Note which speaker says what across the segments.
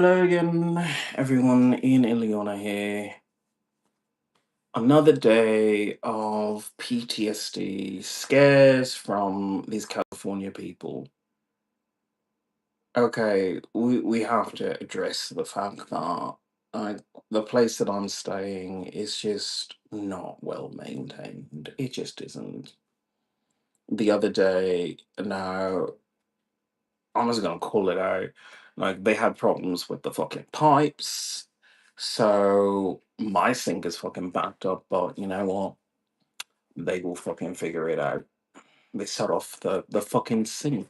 Speaker 1: Hello again, everyone. Ian Ileana here. Another day of PTSD scares from these California people. Okay, we have to address the fact that like the place that I'm staying is just not well maintained. It just isn't. The other day, now I'm just gonna call it out. Like they had problems with the fucking pipes. So my sink is fucking backed up, but you know what? They will fucking figure it out. They shut off the fucking sink.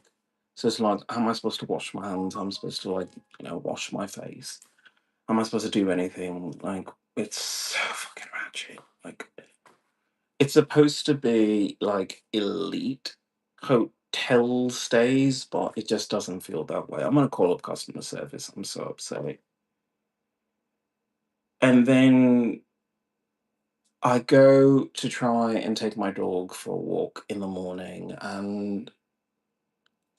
Speaker 1: So it's like, how am I supposed to wash my hands? I'm supposed to wash my face. How am I supposed to do anything? Like it's fucking ratchet. Like it's supposed to be like elite hotel stays, but it just doesn't feel that way. I'm gonna call up customer service. I'm so upset. And then I go to try and take my dog for a walk in the morning, and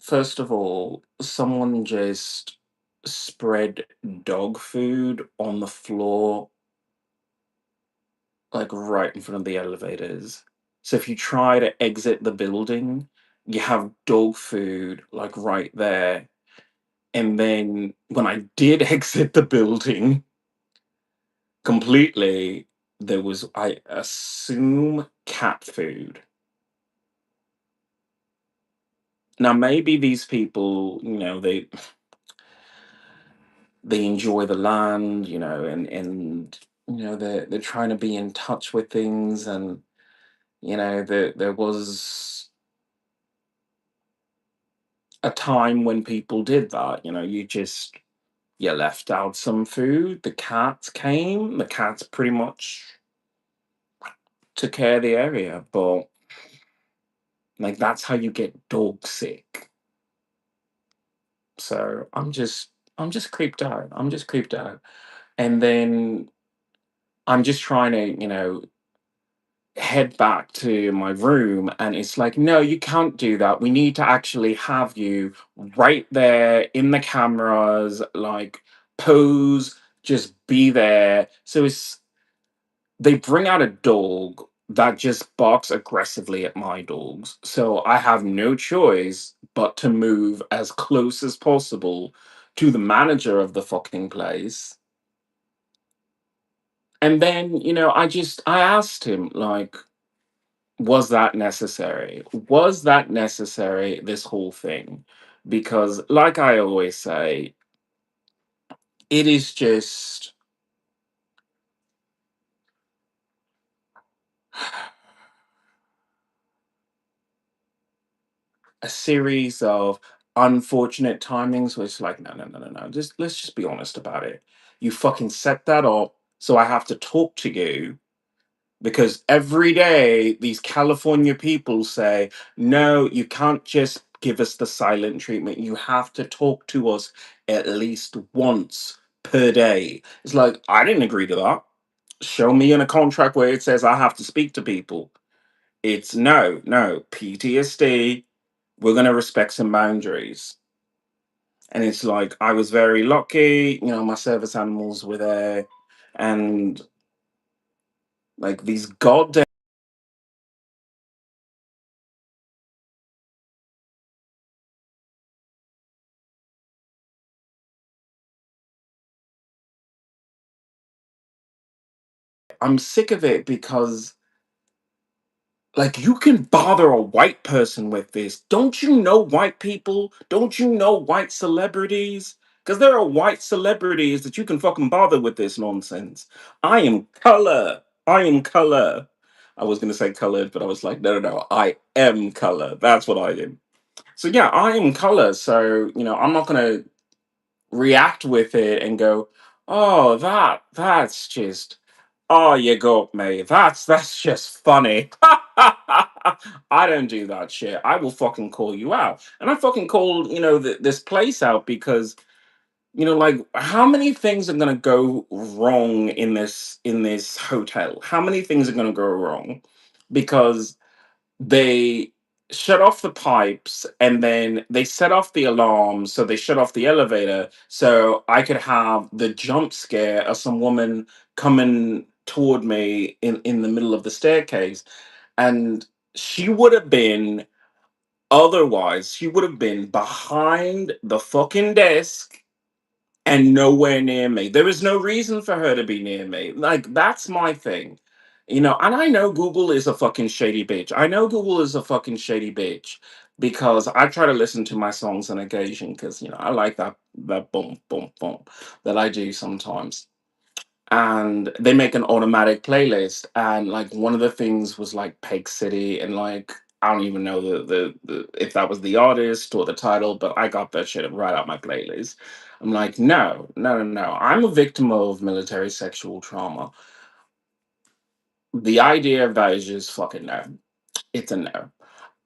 Speaker 1: first of all, someone just spread dog food on the floor, like right in front of the elevators. So if you try to exit the building, you have dog food like right there. And then when I did exit the building completely, there was, I assume, cat food. Now maybe these people, they enjoy the land, and they're trying to be in touch with things, and there was a time when people did that. You left out some food, the cats came, the cats pretty much took care of the area, but like that's how you get dog sick. So I'm just creeped out. I'm just creeped out. And then I'm just trying to, head back to my room, and it's like, no, you can't do that. We need to actually have you right there in the cameras, like pose, just be there. So they bring out a dog that just barks aggressively at my dogs. So I have no choice but to move as close as possible to the manager of the fucking place. And then, I asked him, like, was that necessary? Was that necessary, this whole thing? Because, like I always say, it is just a series of unfortunate timings where it's like, no, no, no, no, no. Just let's just be honest about it. You fucking set that up, so I have to talk to you because every day these California people say, no, you can't just give us the silent treatment. You have to talk to us at least once per day. It's like, I didn't agree to that. Show me in a contract where it says I have to speak to people. It's no, no, PTSD. We're going to respect some boundaries. And it's like, I was very lucky, my service animals were there. And like these goddamn, I'm sick of it because like you can bother a white person with this. Don't you know white people? Don't you know white celebrities? Because there are white celebrities that you can fucking bother with this nonsense. I am color. I am color. I was gonna say colored, but I was like, no, no, no. I am color. That's what I am. So yeah, I am color. So I'm not gonna react with it and go, oh, that's just, oh, you got me. That's just funny. I don't do that shit. I will fucking call you out, and I fucking called this place out because like how many things are gonna go wrong in this hotel? How many things are gonna go wrong because they shut off the pipes, and then they set off the alarm, so they shut off the elevator so I could have the jump scare of some woman coming toward me in the middle of the staircase. And she would have been otherwise, she would have been behind the fucking desk and nowhere near me. There is no reason for her to be near me. Like, that's my thing. And I know Google is a fucking shady bitch. I know Google is a fucking shady bitch because I try to listen to my songs on occasion because, I like that boom, boom, boom that I do sometimes. And they make an automatic playlist. And like one of the things was like Peg City, and like I don't even know the if that was the artist or the title, but I got that shit right out my playlist. I'm like, no, no, no, no. I'm a victim of military sexual trauma. The idea of that is just fucking no. It's a no.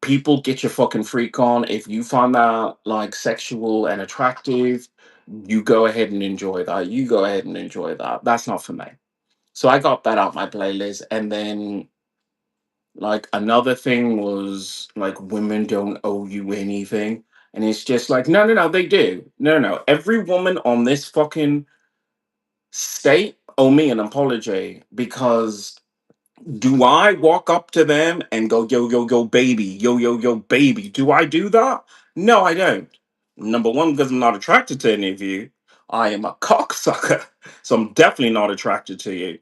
Speaker 1: People, get your fucking freak on. If you find that like sexual and attractive, you go ahead and enjoy that. You go ahead and enjoy that. That's not for me. So I got that out my playlist. And then like another thing was like women don't owe you anything. And it's just like, no, no, no, they do. No, no, no. Every woman on this fucking state owe me an apology because do I walk up to them and go, yo, yo, yo, baby, yo, yo, yo, baby? Do I do that? No, I don't. Number one, because I'm not attracted to any of you. I am a cocksucker. So I'm definitely not attracted to you.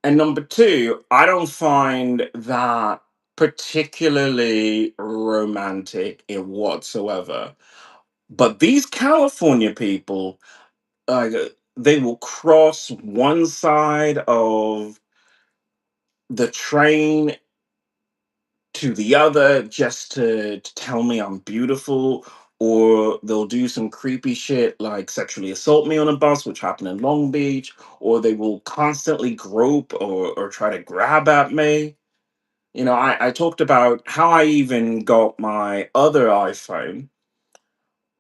Speaker 1: And number two, I don't find that particularly romantic in whatsoever. But these California people, they will cross one side of the train to the other just to tell me I'm beautiful, or they'll do some creepy shit like sexually assault me on a bus, which happened in Long Beach, or they will constantly grope or try to grab at me. I talked about how I even got my other iPhone.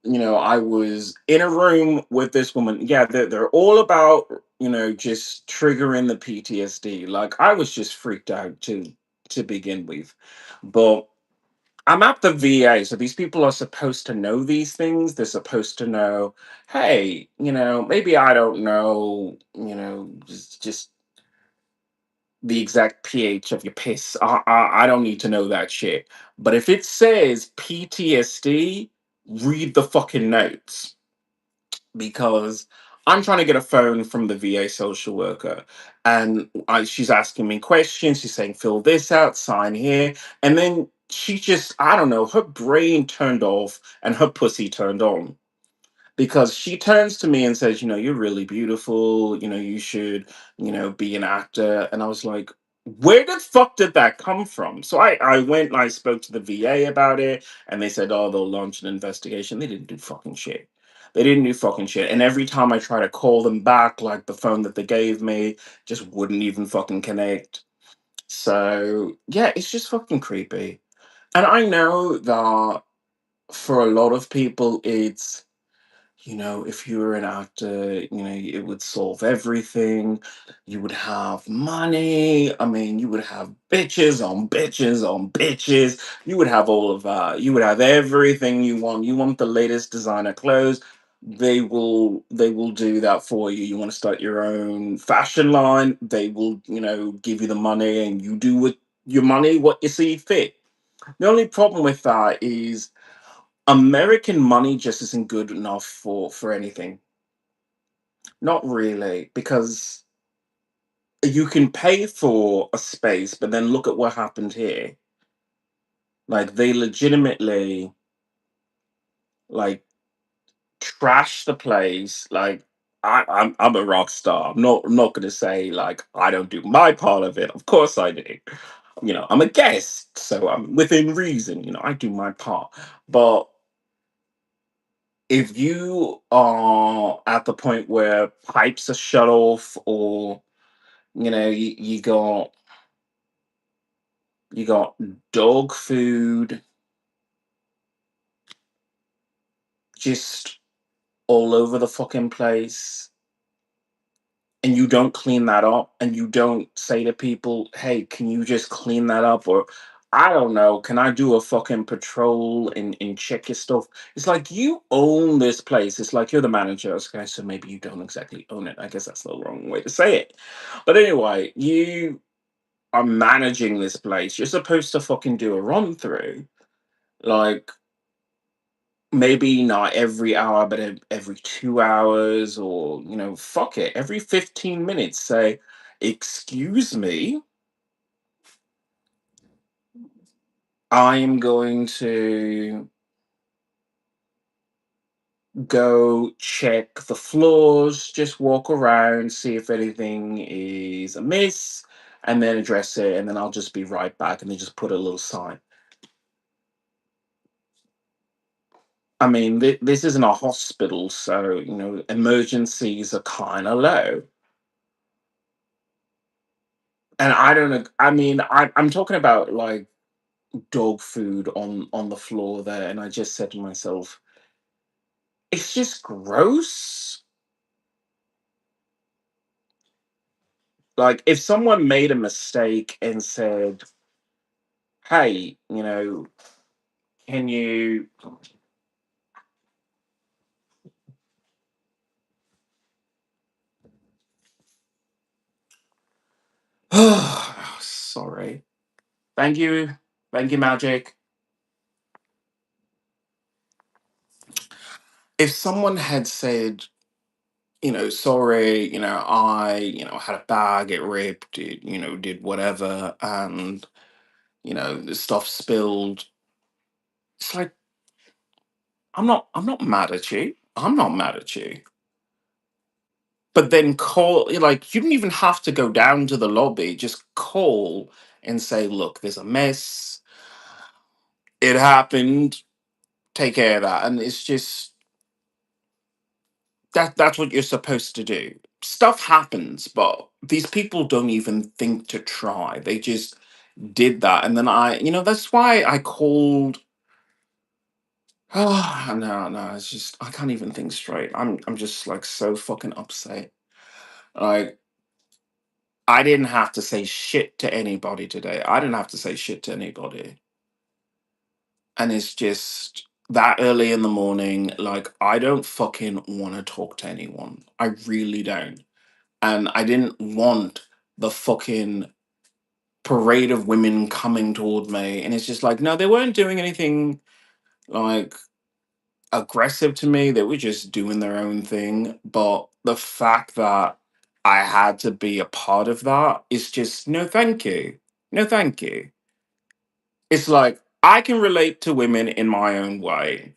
Speaker 1: I was in a room with this woman. Yeah, they're all about, just triggering the PTSD. Like, I was just freaked out to begin with. But I'm at the VA, so these people are supposed to know these things. They're supposed to know, hey, maybe I don't know, just the exact pH of your piss. I don't need to know that shit. But if it says PTSD, read the fucking notes because I'm trying to get a phone from the VA social worker, and she's asking me questions. She's saying, fill this out, sign here. And then she just, I don't know, her brain turned off and her pussy turned on because she turns to me and says, you're really beautiful, you should, be an actor. And I was like, where the fuck did that come from? So I went and I spoke to the VA about it, and they said, oh, they'll launch an investigation. They didn't do fucking shit. They didn't do fucking shit. And every time I try to call them back, like the phone that they gave me just wouldn't even fucking connect. So yeah, it's just fucking creepy. And I know that for a lot of people, if you were an actor, it would solve everything. You would have money. I mean, you would have bitches on bitches on bitches. You would have all of that. You would have everything you want. You want the latest designer clothes. They will do that for you. You want to start your own fashion line. They will, give you the money, and you do with your money what you see fit. The only problem with that is American money just isn't good enough for anything. Not really, because you can pay for a space, but then look at what happened here. Like they legitimately like trash the place. Like I'm a rock star. I'm not gonna say like I don't do my part of it. Of course I do. I'm a guest, so I'm within reason. I do my part, but if you are at the point where pipes are shut off, or you got dog food just all over the fucking place, and you don't clean that up, and you don't say to people, hey, can you just clean that up? Or I don't know, can I do a fucking patrol and check your stuff? It's like you own this place. It's like you're the manager. Okay, so maybe you don't exactly own it. I guess that's the wrong way to say it. But anyway, you are managing this place. You're supposed to fucking do a run through. Like maybe not every hour, but every 2 hours, or fuck it, every 15 minutes. Say, excuse me, I'm going to go check the floors, just walk around, see if anything is amiss, and then address it, and then I'll just be right back. And then just put a little sign. I mean, this isn't a hospital, so emergencies are kind of low. And I don't know. I mean, I'm talking about like dog food on the floor there, and I just said to myself, it's just gross. Like if someone made a mistake and said, "Hey, can you?" Sorry. Thank you. Thank you, Magic. If someone had said, sorry, I, had a bag, it ripped, it, did whatever, and, the stuff spilled. It's like, I'm not mad at you. I'm not mad at you. But then call, like, you don't even have to go down to the lobby. Just call and say, look, there's a mess. It happened. Take care of that. And it's just that's what you're supposed to do. Stuff happens, but these people don't even think to try. They just did that. And then that's why I called. Oh no, no, it's just I can't even think straight. I'm just like so fucking upset. Like I didn't have to say shit to anybody today. I didn't have to say shit to anybody. And it's just that early in the morning, like I don't fucking want to talk to anyone. I really don't. And I didn't want the fucking parade of women coming toward me. And it's just like, no, they weren't doing anything like aggressive to me. They were just doing their own thing. But the fact that I had to be a part of that is just no, thank you. No, thank you. It's like I can relate to women in my own way.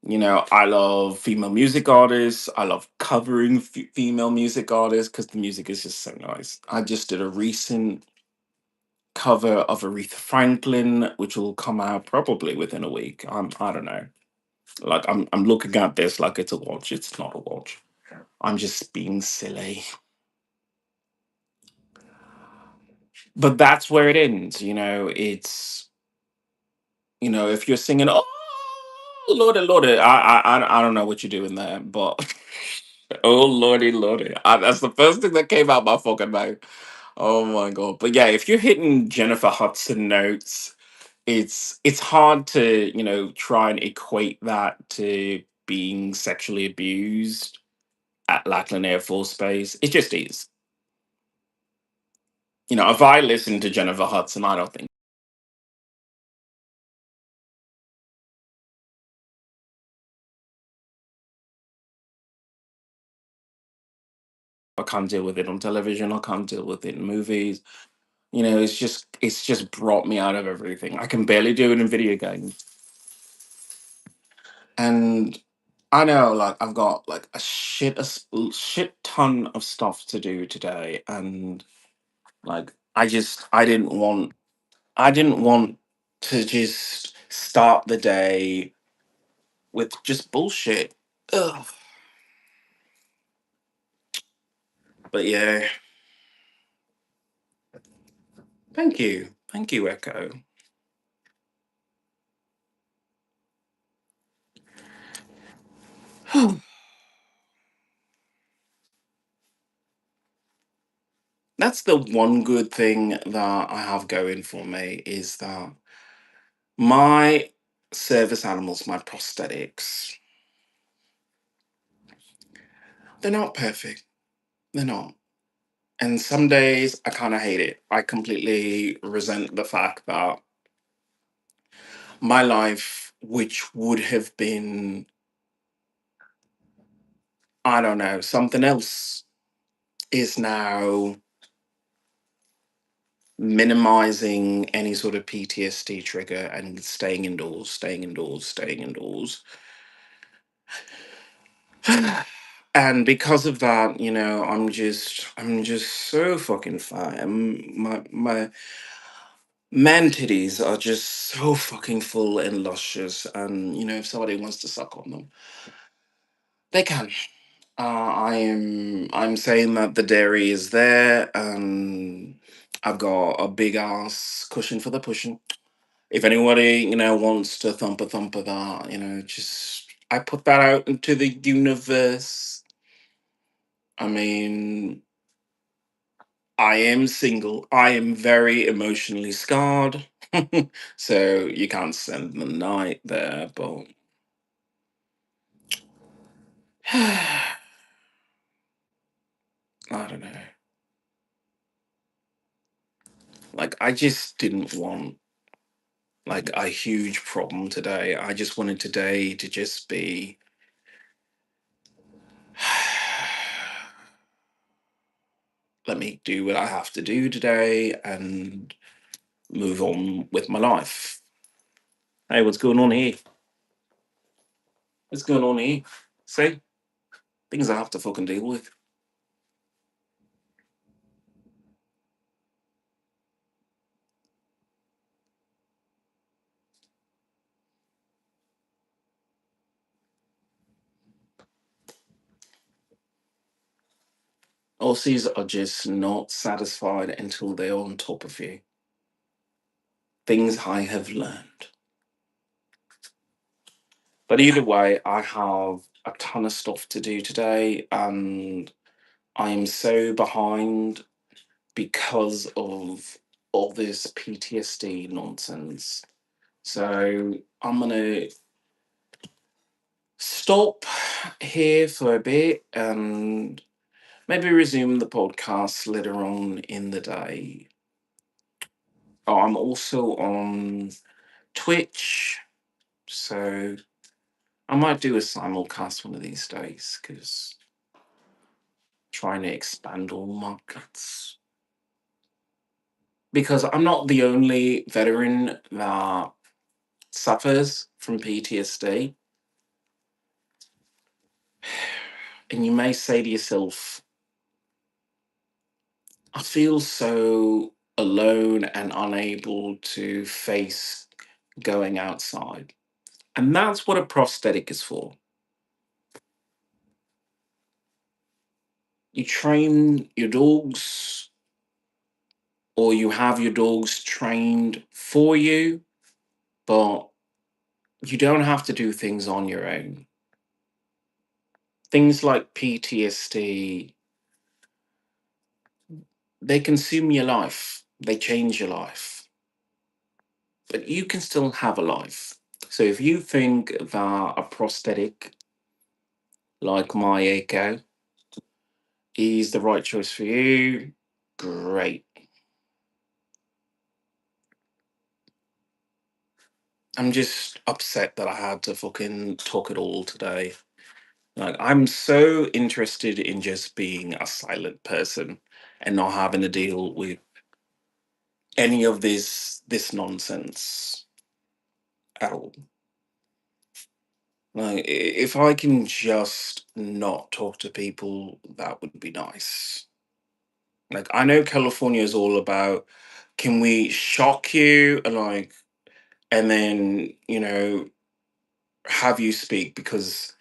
Speaker 1: I love female music artists. I love covering female music artists because the music is just so nice. I just did a recent cover of Aretha Franklin, which will come out probably within a week. I don't know. Like I'm looking at this like it's a watch. It's not a watch. I'm just being silly. But that's where it ends. It's if you're singing, oh Lordy, Lordy, I don't know what you're doing there, but oh Lordy, Lordy, that's the first thing that came out my fucking mouth. Oh my god! But yeah, if you're hitting Jennifer Hudson notes, it's hard to try and equate that to being sexually abused at Lackland Air Force Base. It just is. If I listen to Jennifer Hudson, I don't think I can't deal with it on television. I can't deal with it in movies. It's just brought me out of everything. I can barely do it in video games. And I know, like, I've got like shit ton of stuff to do today, and like, I didn't want to just start the day with just bullshit. Ugh. But yeah, thank you, Echo. That's the one good thing that I have going for me is that My service animals, my prosthetics, they're not perfect. They're not. And some days I kind of hate it. I completely resent the fact that my life, which would have been, I don't know, something else, is now minimizing any sort of PTSD trigger and staying indoors, staying indoors, staying indoors. And because of that, I'm just so fucking fat. My man titties are just so fucking full and luscious, and if somebody wants to suck on them, they can. I'm saying that the dairy is there, and I've got a big ass cushion for the pushing. If anybody wants to thump of that, just I put that out into the universe. I mean, I am single. I am very emotionally scarred, so you can't spend the night there. But I don't know. Like, I just didn't want like a huge problem today. I just wanted today to just be let me do what I have to do today and move on with my life. Hey, what's going on here? What's going on here? See? Things I have to fucking deal with. Aussies are just not satisfied until they're on top of you. Things I have learned. But either way, I have a ton of stuff to do today, and I am so behind because of all this PTSD nonsense. So I'm gonna stop here for a bit and maybe resume the podcast later on in the day. Oh, I'm also on Twitch, so I might do a simulcast one of these days because trying to expand all markets. Because I'm not the only veteran that suffers from PTSD. And you may say to yourself, I feel so alone and unable to face going outside. And that's what a prosthetic is for. You train your dogs, or you have your dogs trained for you, but you don't have to do things on your own. Things like PTSD, they consume your life, they change your life, but you can still have a life. So if you think that a prosthetic like my Echo is the right choice for you, great. I'm just upset that I had to fucking talk it all today. Like, I'm so interested in just being a silent person and not having to deal with any of this nonsense at all. Like, if I can just not talk to people, that would be nice. Like, I know California is all about, can we shock you and then have you speak, because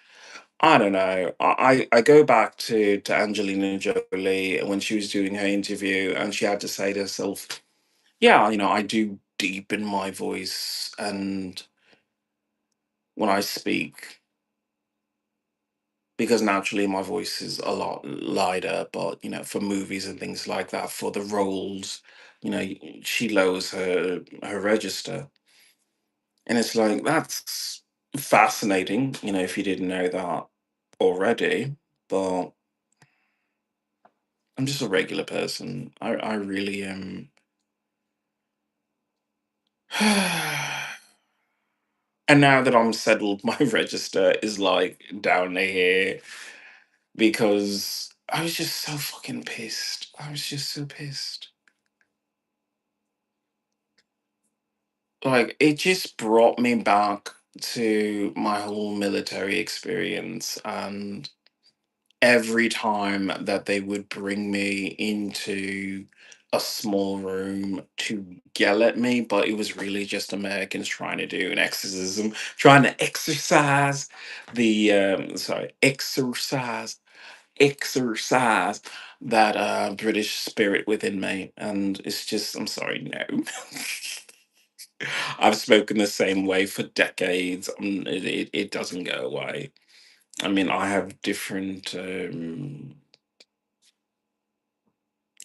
Speaker 1: I don't know. I go back to Angelina Jolie when she was doing her interview, and she had to say to herself, "Yeah, I do deepen my voice, and when I speak, because naturally my voice is a lot lighter, but for movies and things like that, for the roles, she lowers her register." And it's like, that's fascinating, if you didn't know that already. But I'm just a regular person. I really am. And now that I'm settled, my register is like down to here because I was just so fucking pissed. I was just so pissed. Like, it just brought me back to my whole military experience. And every time that they would bring me into a small room to yell at me, but it was really just Americans trying to do an exorcism, trying to exercise exercise that British spirit within me. And it's just, I'm sorry, no. I've spoken the same way for decades. It doesn't go away. I mean, I have different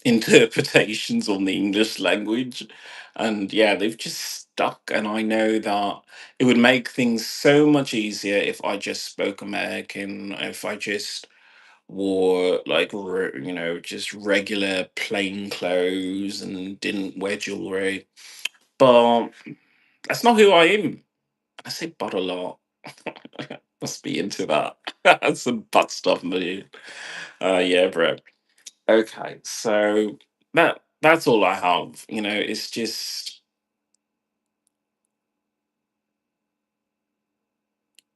Speaker 1: interpretations on the English language. And yeah, they've just stuck. And I know that it would make things so much easier if I just spoke American, if I just wore like, just regular plain clothes and didn't wear jewelry. But that's not who I am. I say but a lot. Must be into that. That's some butt stuff, man. Yeah, bro. Okay, so that's all I have. It's just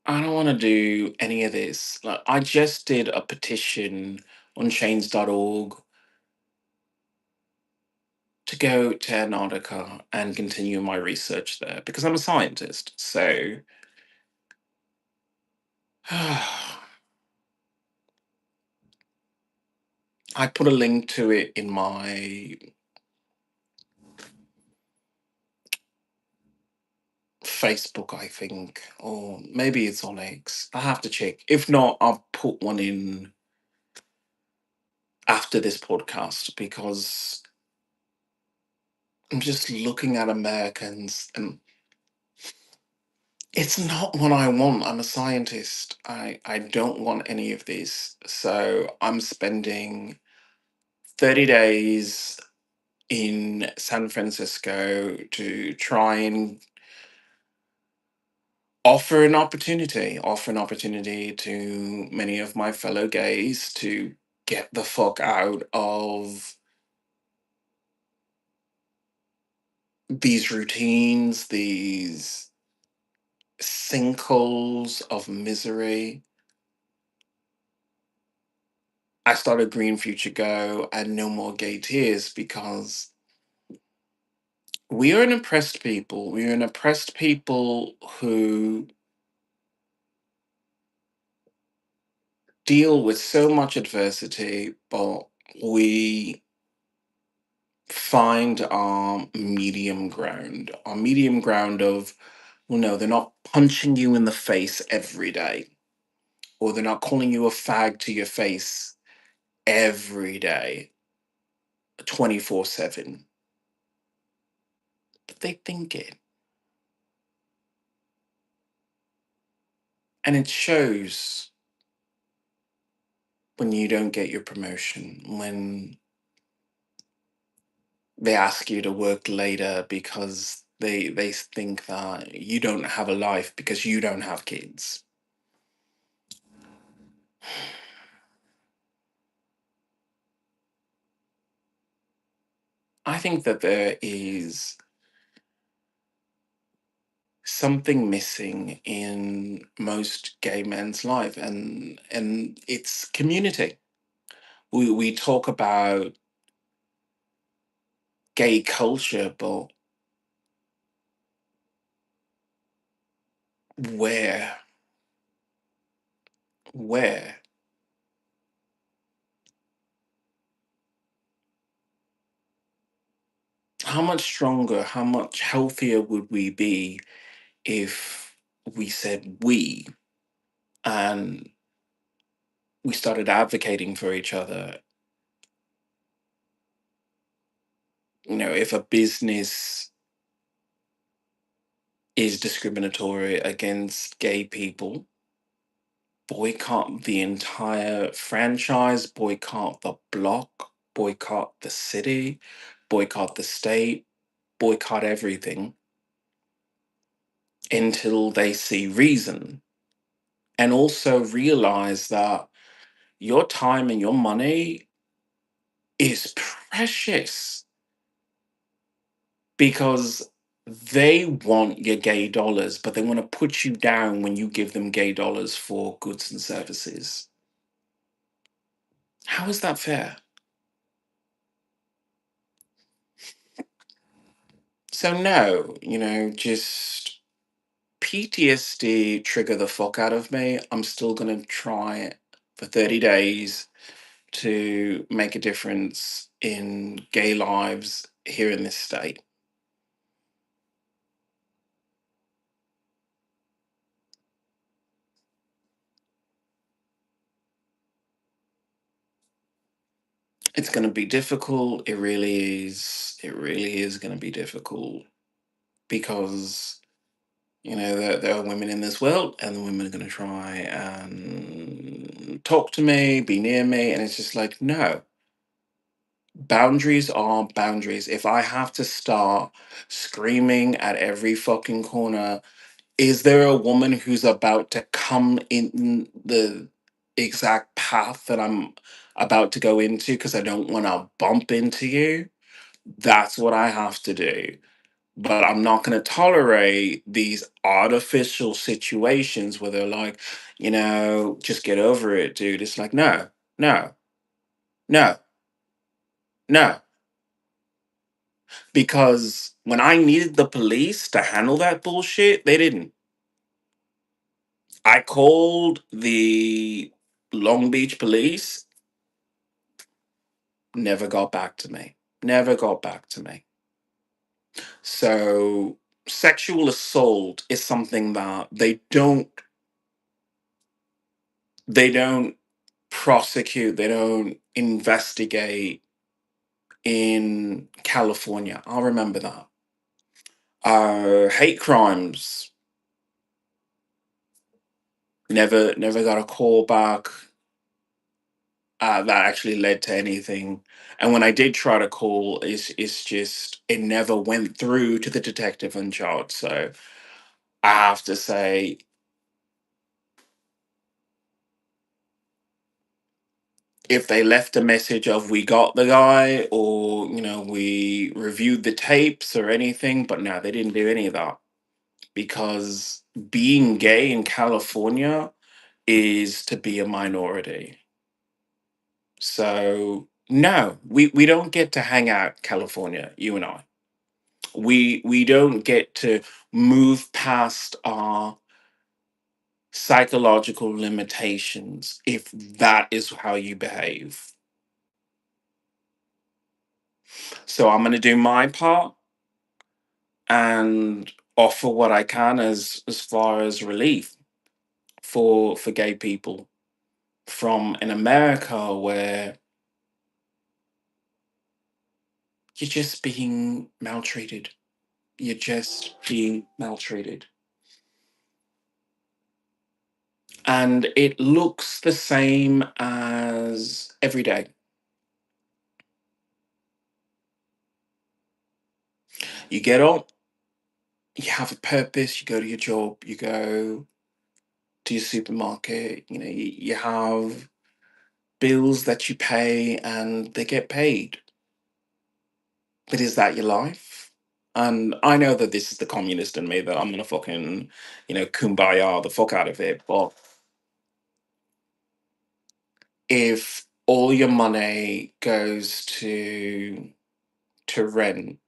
Speaker 1: I don't want to do any of this. Like, I just did a petition on change.org to go to Antarctica and continue my research there because I'm a scientist. So I put a link to it in my Facebook, I think, or maybe it's on X. I have to check. If not, I'll put one in after this podcast because I'm just looking at Americans and it's not what I want. I'm a scientist. I don't want any of this. So I'm spending 30 days in San Francisco to try and offer an opportunity to many of my fellow gays to get the fuck out of these routines, these sinkholes of misery. I started Green Future Go and No More Gay Tears because we are an oppressed people. We are an oppressed people who deal with so much adversity, but we find our medium ground. Our medium ground of, well, no, they're not punching you in the face every day, or they're not calling you a fag to your face every day, 24/7. But they think it. And it shows when you don't get your promotion, when they ask you to work later because they think that you don't have a life because you don't have kids. I think that there is something missing in most gay men's life, and it's community. We talk about gay culture, but where where how much stronger, how much healthier would we be if we said we and we started advocating for each other? If a business is discriminatory against gay people, boycott the entire franchise, boycott the block, boycott the city, boycott the state, boycott everything until they see reason. And also realize that your time and your money is precious because they want your gay dollars, but they want to put you down when you give them gay dollars for goods and services. How is that fair? So, no, just PTSD trigger the fuck out of me. I'm still going to try it for 30 days to make a difference in gay lives here in this state. It's going to be difficult. It really is. It really is going to be difficult because, there are women in this world and the women are going to try and talk to me, be near me. And it's just like, no, boundaries are boundaries. If I have to start screaming at every fucking corner, is there a woman who's about to come in the exact path that I'm about to go into because I don't want to bump into you? That's what I have to do. But I'm not going to tolerate these artificial situations where they're like, just get over it, dude. It's like, no, no, no, no. Because when I needed the police to handle that bullshit, they didn't. I called the Long Beach police, never got back to me. Never got back to me. So, sexual assault is something that they don't prosecute, they don't investigate in California. I'll remember that. Hate crimes, never got a call back that actually led to anything. And when I did try to call, it's just it never went through to the detective in charge. So I have to say, if they left a message of we got the guy or we reviewed the tapes or anything, but no, they didn't do any of that because being gay in California is to be a minority. So no, we don't get to hang out California, you and I. We don't get to move past our psychological limitations if that is how you behave. So I'm going to do my part and offer what I can as far as relief for gay people from an America where you're just being maltreated. You're just being maltreated. And it looks the same as every day. You get up, you have a purpose, you go to your job, you go to your supermarket, you have bills that you pay and they get paid. But is that your life? And I know that this is the communist in me that I'm gonna fucking, kumbaya the fuck out of it. But if all your money goes to rent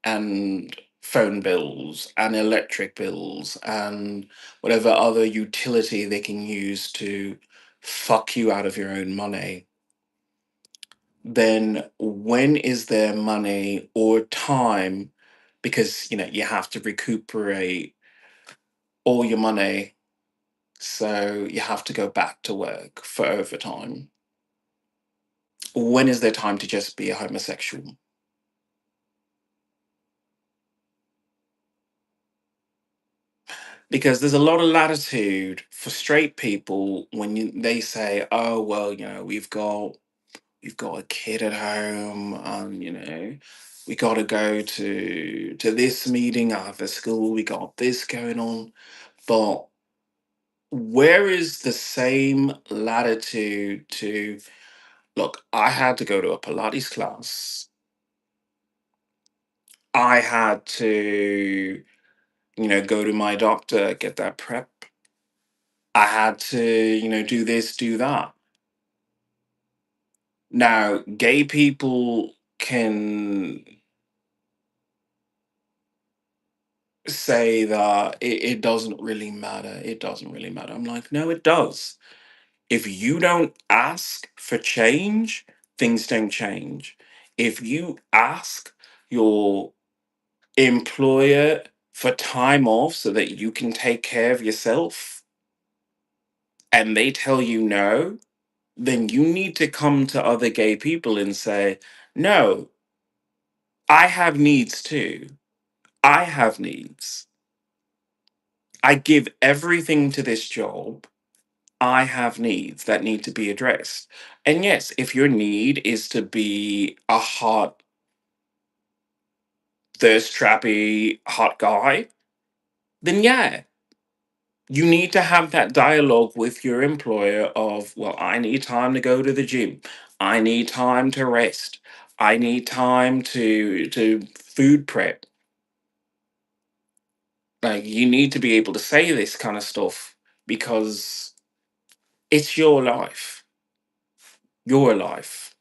Speaker 1: and phone bills and electric bills and whatever other utility they can use to fuck you out of your own money, then when is there money or time? Because you have to recuperate all your money, so you have to go back to work for overtime. When is there time to just be a homosexual? because there's a lot of latitude for straight people when they say, "Oh well, we've got a kid at home, and we got to go to this meeting after school. We got this going on." But where is the same latitude to look? I had to go to a Pilates class. I had to, go to my doctor, get that prep. I had to, do this, do that. Now, gay people can say that it doesn't really matter. It doesn't really matter. I'm like, no, it does. If you don't ask for change, things don't change. If you ask your employer for time off so that you can take care of yourself and they tell you no, then you need to come to other gay people and say, no, I have needs too. I have needs. I give everything to this job. I have needs that need to be addressed. And yes, if your need is to be a hot, thirst trappy, hot guy, then yeah, you need to have that dialogue with your employer of, well, I need time to go to the gym. I need time to rest. I need time to food prep. Like you need to be able to say this kind of stuff because it's your life. Your life.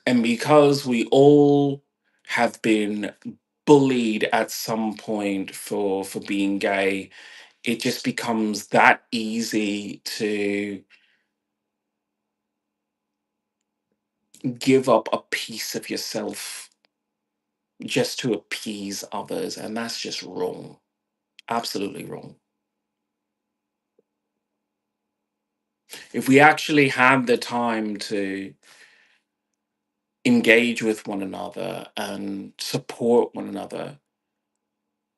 Speaker 1: And because we all have been bullied at some point for being gay, it just becomes that easy to give up a piece of yourself just to appease others, and that's just wrong. Absolutely wrong. If we actually had the time to engage with one another and support one another,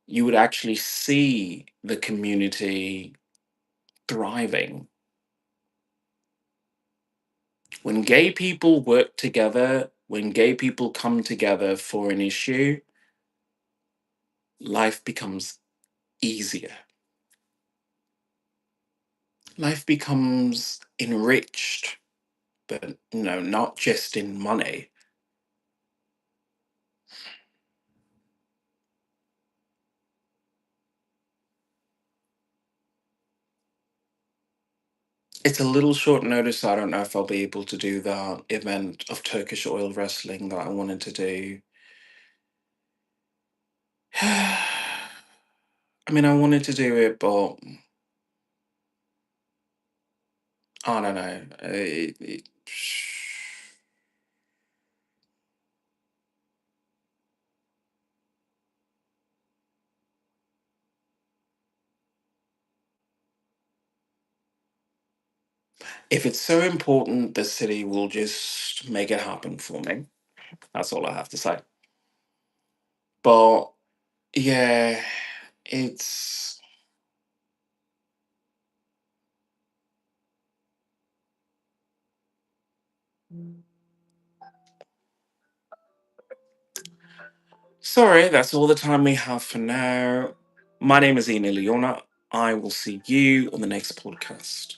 Speaker 1: you would actually see the community thriving. When gay people work together, when gay people come together for an issue, life becomes easier. Life becomes enriched, but not just in money. It's a little short notice. I don't know if I'll be able to do that event of Turkish oil wrestling that I wanted to do. I mean, I wanted to do it, but I don't know. If it's so important, the city will just make it happen for me. That's all I have to say. But yeah, it's sorry, that's all the time we have for now. My name is Ian Leona. I will see you on the next podcast.